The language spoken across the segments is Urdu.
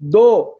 2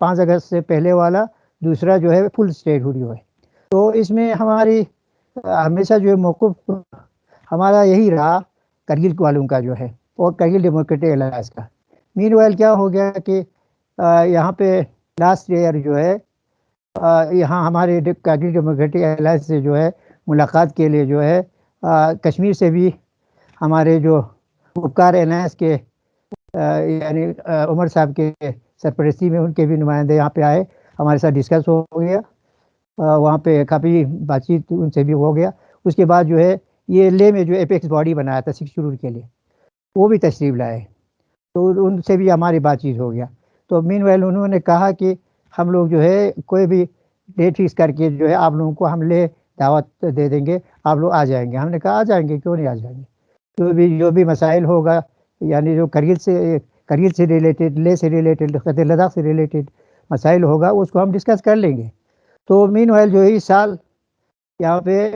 5 اگست سے پہلے والا، دوسرا جو ہے فل اسٹیٹ ہوڈ جو ہے. تو اس میں ہماری ہمیشہ جو ہے موقف ہمارا یہی رہا کرگل والوں کا جو ہے، اور کرگل ڈیموکریٹک الائنس کا. مین وائل کیا ہو گیا کہ یہاں پہ لاسٹ ایئر جو ہے یہاں ہمارے کرگل ڈیموکریٹک الائنس سے جو ہے ملاقات کے لیے جو ہے کشمیر سے بھی ہمارے جو اپکار الائنس کے یعنی عمر صاحب کے سرپرستی میں ان کے بھی نمائندے یہاں پہ آئے، ہمارے ساتھ ڈسکس ہو گیا. وہاں پہ کافی بات چیت ان سے بھی ہو گیا. اس کے بعد جو ہے یہ لے میں جو اپیکس باڈی بنایا تھا 6 شیڈول کے لیے، وہ بھی تشریف لائے، تو ان سے بھی ہماری بات چیت ہو گیا. تو مین ویل انہوں نے کہا کہ ہم لوگ جو ہے کوئی بھی ڈیٹ فکس کر کے جو ہے آپ لوگوں کو ہم لے دعوت دے دیں گے، آپ لوگ آ جائیں گے. ہم نے کہا آ جائیں گے، کیوں نہیں آ جائیں گے. جو بھی مسائل ہوگا، یعنی جو کرگل سے ریلیٹڈ، لے سے ریلیٹڈ، خطے لداخ سے ریلیٹڈ مسائل ہوگا، اس کو ہم ڈسکس کر لیں گے. تو مین وائل جو ہے اس سال یہاں پہ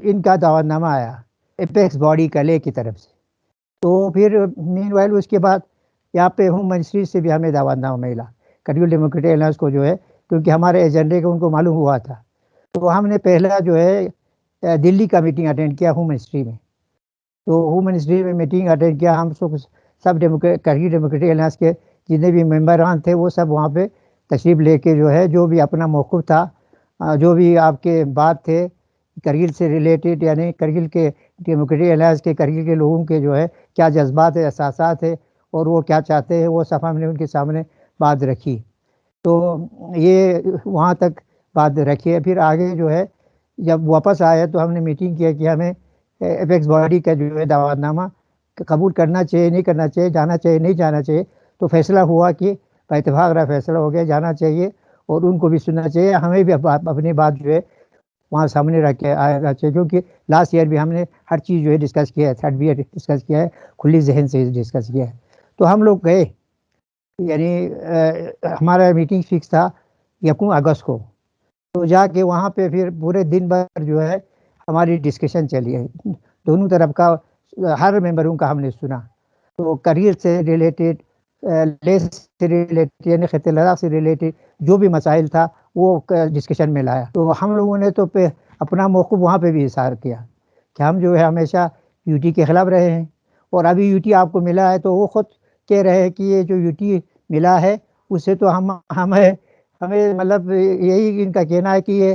ان کا دعوت نامہ آیا اپیکس باڈی کا لے کی طرف سے. تو پھر مین وائل اس کے بعد یہاں پہ ہوم منسٹری سے بھی ہمیں دعوت نامہ ملا کرگل ڈیموکریٹک الائنس کو جو ہے، کیونکہ ہمارے ایجنڈے کو ان کو معلوم ہوا تھا. تو ہم نے پہلا جو ہے دلی کا میٹنگ اٹینڈ کیا ہوم منسٹری میں. تو ہوم منسٹری میں میٹنگ اٹینڈ کیا، ہم سب کرگل ڈیموکریٹک الائنس کے جتنے بھی ممبران تھے وہ سب وہاں پہ تشریف لے کے جو ہے جو بھی اپنا موقف تھا، جو بھی آپ کے بات تھے کرگل سے ریلیٹڈ، یعنی کرگل کے ڈیموکریٹک الائنس کے کرگل کے لوگوں کے جو ہے کیا جذبات ہے، احساسات ہے، اور وہ کیا چاہتے ہیں، وہ سب ہم نے ان کے سامنے بات رکھی. تو یہ وہاں تک بات رکھی ہے. پھر آگے جو ہے جب واپس آئے تو ہم نے میٹنگ کیا کہ ہمیں اپیکس باڈی کا جو ہے دعوت نامہ قبول کرنا چاہیے، نہیں کرنا چاہیے، جانا چاہیے، نہیں جانا چاہیے. تو فیصلہ ہوا کہ اتفاق رہا، فیصلہ ہو گیا جانا چاہیے، اور ان کو بھی سننا چاہیے، ہمیں بھی اپنی بات جو ہے وہاں سامنے رکھ کے آنا چاہیے. کیونکہ لاسٹ ایئر بھی ہم نے ہر چیز جو ہے ڈسکس کیا ہے، تھرڈ بھی ڈسکس کیا ہے، کھلی ذہن سے ڈسکس کیا ہے. تو ہم لوگ گئے، یعنی ہمارا میٹنگ فکس تھا 1 اگست کو. تو جا کے وہاں پہ پھر پورے دن بھر جو ہے ہماری ڈسکشن چلی ہے، دونوں طرف کا ہر ممبروں کا ہم نے سنا. تو کرگل سے ریلیٹڈ، لے سے ریلیٹڈ، یعنی خطے لداخ سے ریلیٹڈ جو بھی مسائل تھا وہ ڈسکشن میں لایا. تو ہم لوگوں نے تو اپنا موقف وہاں پہ بھی اظہار کیا کہ ہم جو ہے ہمیشہ یو ٹی کے خلاف رہے ہیں، اور ابھی یو ٹی آپ کو ملا ہے تو وہ خود کہہ رہے ہیں کہ یہ جو یو ٹی ملا ہے اس سے تو ہمیں مطلب یہی ان کا کہنا ہے کہ یہ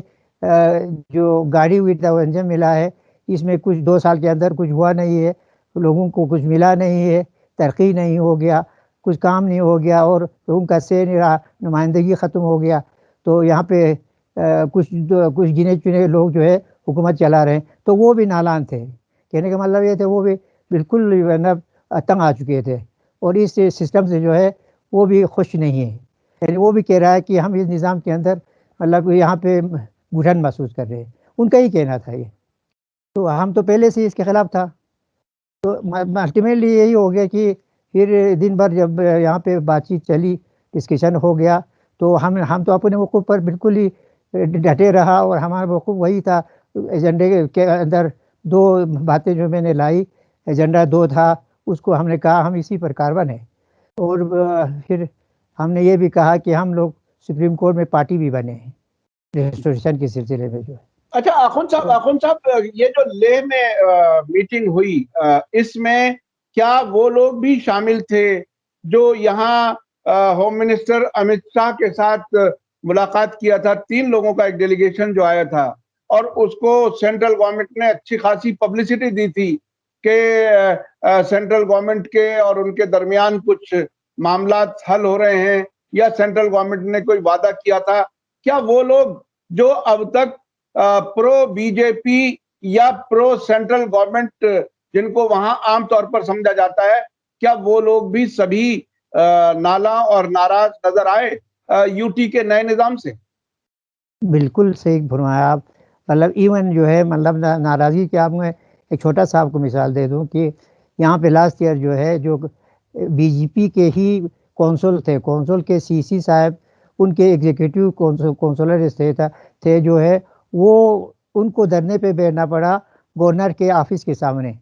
جو گاڑی وتھ انجن ملا ہے اس میں کچھ 2 سال کے اندر کچھ ہوا نہیں ہے، لوگوں کو کچھ ملا نہیں ہے، ترقی نہیں ہو گیا، کچھ کام نہیں ہو گیا، اور لوگوں کا سے نہیں رہا، نمائندگی ختم ہو گیا. تو یہاں پہ کچھ گنے چنے لوگ جو ہے حکومت چلا رہے ہیں. تو وہ بھی نالان تھے، کہنے کا مطلب یہ تھے وہ بھی بالکل تنگ آ چکے تھے، اور اس سسٹم سے جو ہے وہ بھی خوش نہیں ہے. یعنی وہ بھی کہہ رہا ہے کہ ہم اس نظام کے اندر مطلب یہاں پہ گھٹن محسوس کر رہے ہیں، ان کا ہی کہنا تھا یہ. تو ہم تو پہلے سے اس کے خلاف تھا. تو الٹیمیٹلی یہی ہو گیا کہ پھر دن بھر جب یہاں پہ بات چیت چلی، ڈسکشن ہو گیا، تو ہم تو اپنے موقف پر بالکل ہی ڈٹے رہا، اور ہمارا موقف وہی تھا. ایجنڈے کے اندر 2 باتیں جو میں نے لائی، ایجنڈا 2 تھا، اس کو ہم نے کہا ہم اسی پر کاربن ہے. اور پھر ہم نے یہ بھی کہا کہ ہم لوگ سپریم کورٹ میں پارٹی بھی بنے ہیں ریسٹوریشن کے سلسلے میں جو ہے. اچھا آخوند صاحب، یہ جو لیہ میں میٹنگ ہوئی، اس میں کیا وہ لوگ بھی شامل تھے جو یہاں ہوم منسٹر امت شاہ کے ساتھ ملاقات کیا تھا؟ 3 لوگوں کا ایک ڈیلیگیشن جو آیا تھا، اور اس کو سینٹرل گورنمنٹ نے اچھی خاصی پبلسٹی دی تھی کہ سینٹرل گورنمنٹ کے اور ان کے درمیان کچھ معاملات حل ہو رہے ہیں، یا سینٹرل گورنمنٹ نے کوئی وعدہ کیا تھا. کیا وہ لوگ جو اب تک پرو بی جے پی یا پرو سینٹرل گورنمنٹ جن کو وہاں عام طور پر سمجھا جاتا ہے، کیا وہ لوگ بھی سبھی نالاں اور ناراض نظر آئے یو ٹی کے نئے نظام سے؟ بالکل صحیح فرمایا آپ. مطلب ایون جو ہے مطلب ناراضی کے آپ میں ایک چھوٹا سا آپ کو مثال دے دوں کہ یہاں پہ لاسٹ ایئر جو ہے جو بی جے پی کے ہی کونسل تھے، کونسل کے سی سی صاحب، ان کے ایگزیکٹو کونسلر تھے جو ہے، وہ ان کو دھرنے پہ بیٹھنا پڑا گورنر کے آفس کے سامنے.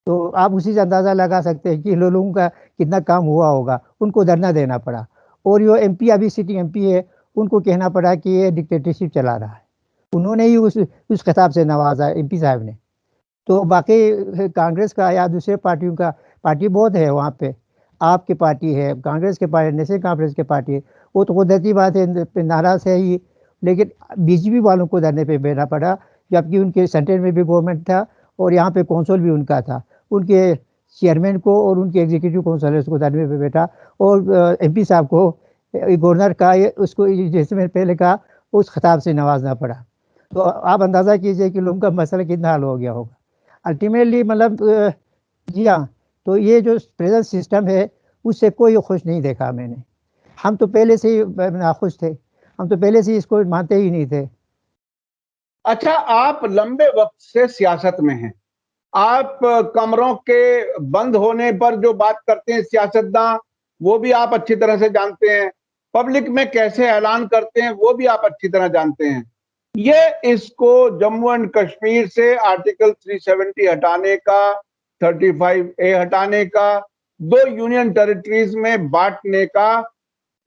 تو آپ اسی سے اندازہ لگا سکتے ہیں کہ لوگوں کا کتنا کام ہوا ہوگا، ان کو دھرنا دینا پڑا. اور جو ایم پی ابھی سٹنگ ایم پی ہے ان کو کہنا پڑا کہ یہ ڈکٹیٹرشپ چلا رہا ہے، انہوں نے ہی اس خطاب سے نوازا ایم پی صاحب نے. تو باقی کانگریس کا یا دوسرے پارٹیوں کا، پارٹی بہت ہے وہاں پہ، آپ کی پارٹی ہے، کانگریس کے پارٹی، نیشنل کانفرنس کی پارٹی ہے، وہ تو قدرتی بات ہے ناراض ہے ہی، لیکن بی جے پی والوں کو دھرنے پہ بیٹھنا پڑا، جبکہ ان کے سینٹر میں بھی گورنمنٹ تھا اور یہاں پہ کونسل بھی ان کا تھا. ان کے چیئرمین کو اور ان کے ایگزیکٹو کونسلرس کو دھرنے پہ بیٹھا، اور ایم پی صاحب کو گورنر کا اس کو جیسے میں پہلے کہا اس خطاب سے نوازنا پڑا. تو آپ اندازہ کیجئے کہ لوگوں کا مسئلہ کتنا حل ہو گیا ہوگا الٹیمیٹلی. مطلب جی ہاں، تو یہ جو پریزنٹ سسٹم ہے اس سے کوئی خوش نہیں دیکھا میں نے. ہم تو پہلے سے ہی ناخوش تھے، ہم تو پہلے سے ہی اس کو مانتے ہی نہیں تھے. اچھا، آپ لمبے وقت سے سیاست میں ہیں، آپ کمروں کے بند ہونے پر جو بات کرتے ہیں سیاستداں، وہ بھی آپ اچھی طرح سے جانتے ہیں، پبلک میں کیسے اعلان کرتے ہیں وہ بھی آپ اچھی طرح جانتے ہیں. یہ اس کو جموں اینڈ کشمیر سے آرٹیکل 370 ہٹانے کا، 35A ہٹانے کا، 2 یونین ٹیریٹریز میں بانٹنے کا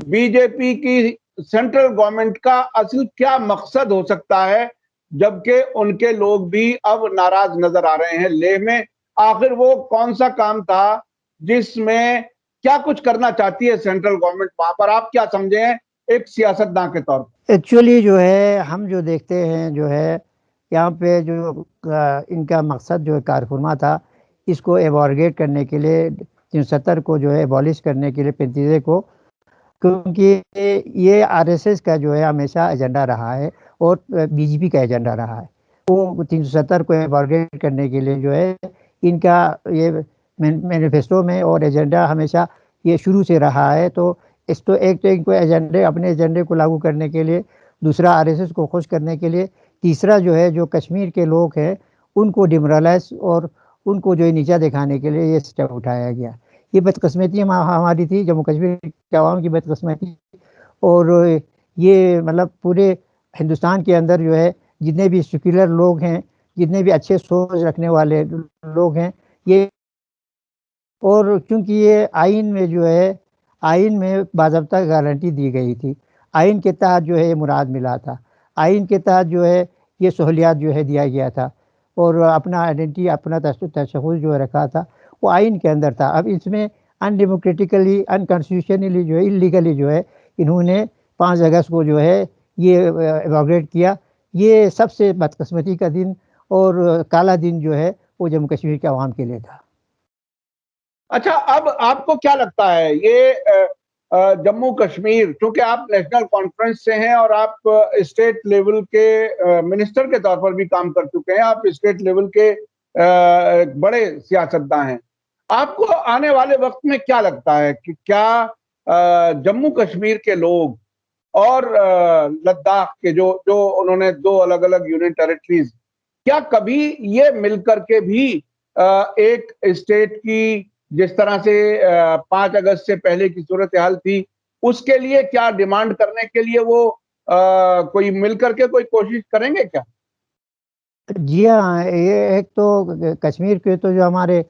بی جے پی کی سینٹرل گورنمنٹ کا اصل کیا مقصد ہو سکتا ہے، جبکہ ان کے لوگ بھی اب ناراض نظر آ رہے ہیں لیہ میں؟ آخر وہ کون سا کام تھا جس میں کیا کچھ کرنا چاہتی ہے سینٹرل گورنمنٹ وہاں پر؟ آپ کیا سمجھیں ایک سیاستداں کے طور پر؟ ایکچولی جو ہے ہم جو دیکھتے ہیں جو ہے یہاں پہ جو ان کا مقصد جو کارفرما تھا، اس کو ایوارگیٹ کرنے کے لیے 370 کو جو ہے ایبالش کرنے کے لیے 35 کو، کیونکہ یہ آر ایس ایس کا جو ہے ہمیشہ ایجنڈا رہا ہے اور بی جے پی کا ایجنڈا رہا ہے. وہ 370 کو ایوارگیٹ کرنے کے لیے جو ہے ان کا یہ مینیفیسٹو میں اور ایجنڈا ہمیشہ یہ شروع سے رہا ہے. تو اس تو ایک تو ان کو ایجنڈے، اپنے ایجنڈے کو لاگو کرنے کے لیے، دوسرا آر ایس ایس کو خوش کرنے کے لیے، تیسرا جو ہے جو کشمیر کے لوگ ہیں ان کو ڈیمورلائز اور ان کو جو ہے نیچا دکھانے کے لیے یہ اسٹیپ اٹھایا گیا. یہ بدقسمتی ہماری تھی، جموں کشمیر کے عوام کی بدقسمتی. اور یہ مطلب پورے ہندوستان کے اندر جو ہے جتنے بھی سیکولر لوگ ہیں، جتنے بھی اچھے سوچ رکھنے والے لوگ ہیں، یہ اور چونکہ یہ آئین میں جو ہے آئین میں باضابطہ گارنٹی دی گئی تھی، آئین کے تحت جو ہے یہ مراد ملا تھا، آئین کے تحت جو ہے یہ سہولیات جو ہے دیا گیا تھا، اور اپنا آئیڈینٹی، اپنا تشخص جو رکھا تھا وہ آئین کے اندر تھا. اب اس میں ان ڈیموکریٹیکلی، ان کانسٹیٹیوشنلی جو ہے انلیگلی جو ہے انہوں نے 5 اگست کو جو ہے یہ ایواگریٹ کیا. یہ سب سے بدقسمتی کا دن اور کالا دن جو ہے وہ جموں کشمیر کے عوام کے لیے تھا. اچھا، اب آپ کو کیا لگتا ہے یہ جموں کشمیر، چونکہ آپ نیشنل کانفرنس سے ہیں اور آپ اسٹیٹ لیول کے منسٹر کے طور پر بھی کام کر چکے ہیں، آپ اسٹیٹ لیول کے بڑے سیاستداں ہیں، آپ کو آنے والے وقت میں کیا لگتا ہے کہ کیا جموں کشمیر کے لوگ اور لداخ کے جو انہوں نے 2 الگ الگ یونین ٹیریٹریز، کیا کبھی یہ مل کر کے بھی ایک اسٹیٹ کی، جس طرح سے 5 اگست سے پہلے کی صورتحال تھی، اس کے لیے کیا ڈیمانڈ کرنے کے لیے وہ کوئی مل کر کے کوئی کوشش کریں گے کیا؟ جی ہاں، یہ ایک تو کشمیر کے تو جو ہمارے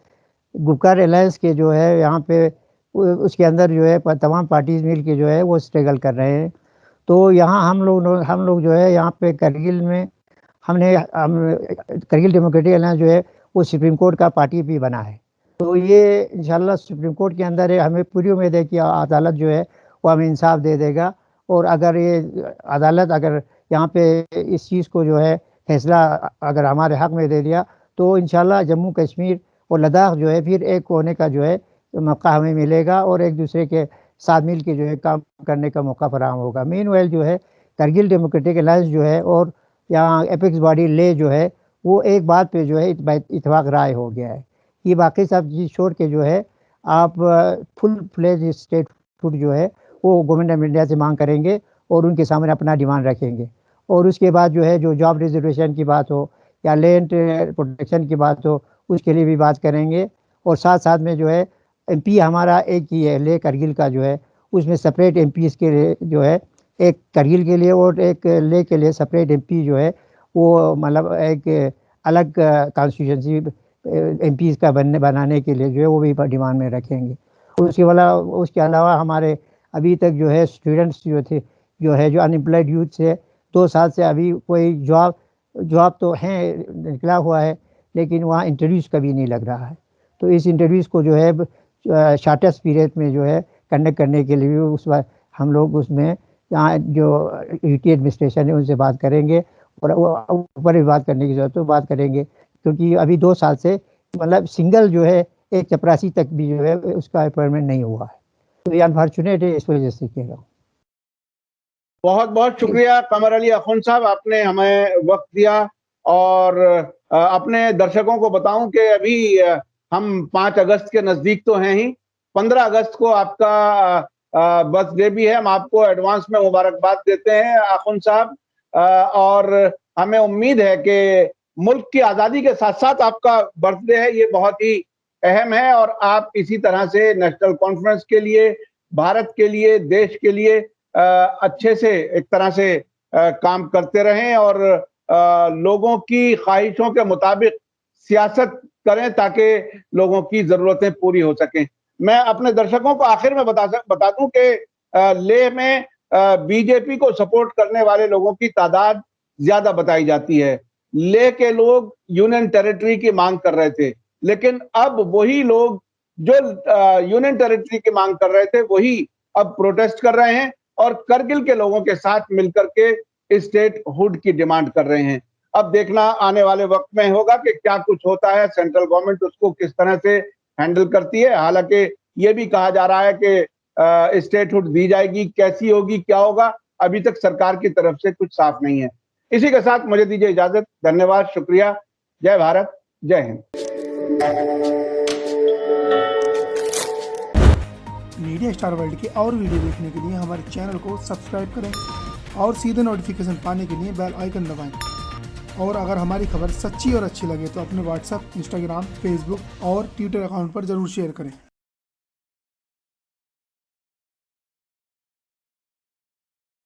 گپکار الائنس کے جو ہے یہاں پہ اس کے اندر جو ہے تمام پارٹیز مل کے جو ہے وہ اسٹرگل کر رہے ہیں. تو یہاں ہم لوگ جو ہے یہاں پہ کرگل میں کرگل ڈیموکریٹک الائنس جو ہے وہ سپریم کورٹ کا پارٹی بھی بنا ہے. تو یہ انشاءاللہ سپریم کورٹ کے اندر ہے، ہمیں پوری امید ہے کہ عدالت جو ہے وہ ہمیں انصاف دے دے گا. اور اگر یہ عدالت اگر یہاں پہ اس چیز کو جو ہے فیصلہ اگر ہمارے حق میں دے دیا تو انشاءاللہ جموں کشمیر اور لداخ جو ہے پھر ایک ہونے کا جو ہے موقع ہمیں ملے گا، اور ایک دوسرے کے ساتھ مل کے جو ہے کام کرنے کا موقع فراہم ہوگا. مین ویل جو ہے کرگل ڈیموکریٹک الائنس جو ہے اور یہاں اپیکس باڈی لے جو ہے وہ ایک بات پہ جو ہے اتفاق رائے ہو گیا ہے. یہ باقی سب چیز چھوڑ کے جو ہے آپ فل فلیج اسٹیٹ فوڈ جو ہے وہ گورنمنٹ آف انڈیا سے مانگ کریں گے اور ان کے سامنے اپنا ڈیمانڈ رکھیں گے. اور اس کے بعد جو ہے جو جاب ریزرویشن کی بات ہو یا لینڈ پروٹیکشن کی بات ہو اس کے لیے بھی بات کریں گے. اور ساتھ ساتھ میں جو ہے ایم پی ہمارا ایک ہی ہے لے کرگل کا جو ہے، اس میں سپریٹ ایم پی اس کے لیے جو ہے ایک کرگل کے لیے اور ایک لے کے لیے سپریٹ ایم پی جو ہے وہ مطلب ایک الگ کانسٹیٹوئنسی ایم پیز کا بنانے کے لیے جو ہے وہ بھی ڈیمانڈ میں رکھیں گے. اس کے علاوہ ہمارے ابھی تک جو ہے اسٹوڈنٹس جو ان امپلائڈ یوتھ سے 2 سال سے ابھی کوئی جاب تو ہیں نکلا ہوا ہے، لیکن وہاں انٹرویوز کبھی نہیں لگ رہا ہے. تو اس انٹرویوز کو جو ہے شارٹیسٹ پیریڈ میں جو ہے کنڈکٹ کرنے کے لیے اس وقت ہم لوگ اس میں یہاں جو یو ٹی ایڈمنسٹریشن ہے ان سے بات کریں گے، اور اوپر بھی بات کرنے کی ضرورت تو بات کریں گے، کیونکہ ابھی 2 سال سے مطلب سنگل جو ہے ایک چپراسی تک بھی جو ہے اس کا اپوائنٹمنٹ نہیں ہوا ہے. تو یہ انفارچونیٹ ہے، اس وجہ سے کہہ رہا ہوں. بہت بہت شکریہ قمر علی اخوند صاحب، آپ نے ہمیں وقت دیا. اور اپنے درشکوں کو بتاؤں کہ ابھی ہم 5 اگست کے نزدیک تو ہیں ہی، 15 اگست کو آپ کا برتھ ڈے بھی ہے. ہم آپ کو ایڈوانس میں مبارکباد دیتے ہیں اخوند صاحب، اور ہمیں امید ہے کہ ملک کی آزادی کے ساتھ ساتھ آپ کا برتھ ڈے ہے، یہ بہت ہی اہم ہے، اور آپ اسی طرح سے نیشنل کانفرنس کے لیے، بھارت کے لیے، دیش کے لیے اچھے سے ایک طرح سے کام کرتے رہیں، اور لوگوں کی خواہشوں کے مطابق سیاست کریں تاکہ لوگوں کی ضرورتیں پوری ہو سکیں. میں اپنے درشکوں کو آخر میں بتا دوں کہ لیہ میں بی جے پی کو سپورٹ کرنے والے لوگوں کی تعداد زیادہ بتائی جاتی ہے. لیہ کے لوگ یونین ٹیریٹری کی مانگ کر رہے تھے، لیکن اب وہی لوگ جو یونین ٹیریٹری کی مانگ کر رہے تھے وہی اب پروٹیسٹ کر رہے ہیں، اور کرگل کے لوگوں کے ساتھ مل کر کے اسٹیٹ ہوڈ کی ڈیمانڈ کر رہے ہیں. اب دیکھنا آنے والے وقت میں ہوگا کہ کیا کچھ ہوتا ہے، سینٹرل گورنمنٹ اس کو کس طرح سے ہینڈل کرتی ہے. حالانکہ یہ بھی کہا جا رہا ہے کہ اسٹیٹ ہوڈ دی جائے گی، کیسی ہوگی، کیا ہوگا، ابھی تک سرکار کی طرف سے کچھ صاف نہیں ہے. اسی کے ساتھ مجھے دیجیے اجازت. دھنیہ واد، شکریہ. جے بھارت، جے ہند. میڈیا اسٹار ورلڈ کے اور ویڈیو دیکھنے کے لیے ہمارے چینل کو سبسکرائب کریں اور سیدھے نوٹیفیکیشن پانے کے لیے بیل آئیکن دبائیں. اور اگر ہماری خبر سچی اور اچھی لگے تو اپنے واٹس ایپ، انسٹاگرام، فیس بک اور ٹویٹر اکاؤنٹ پر ضرور شیئر کریں.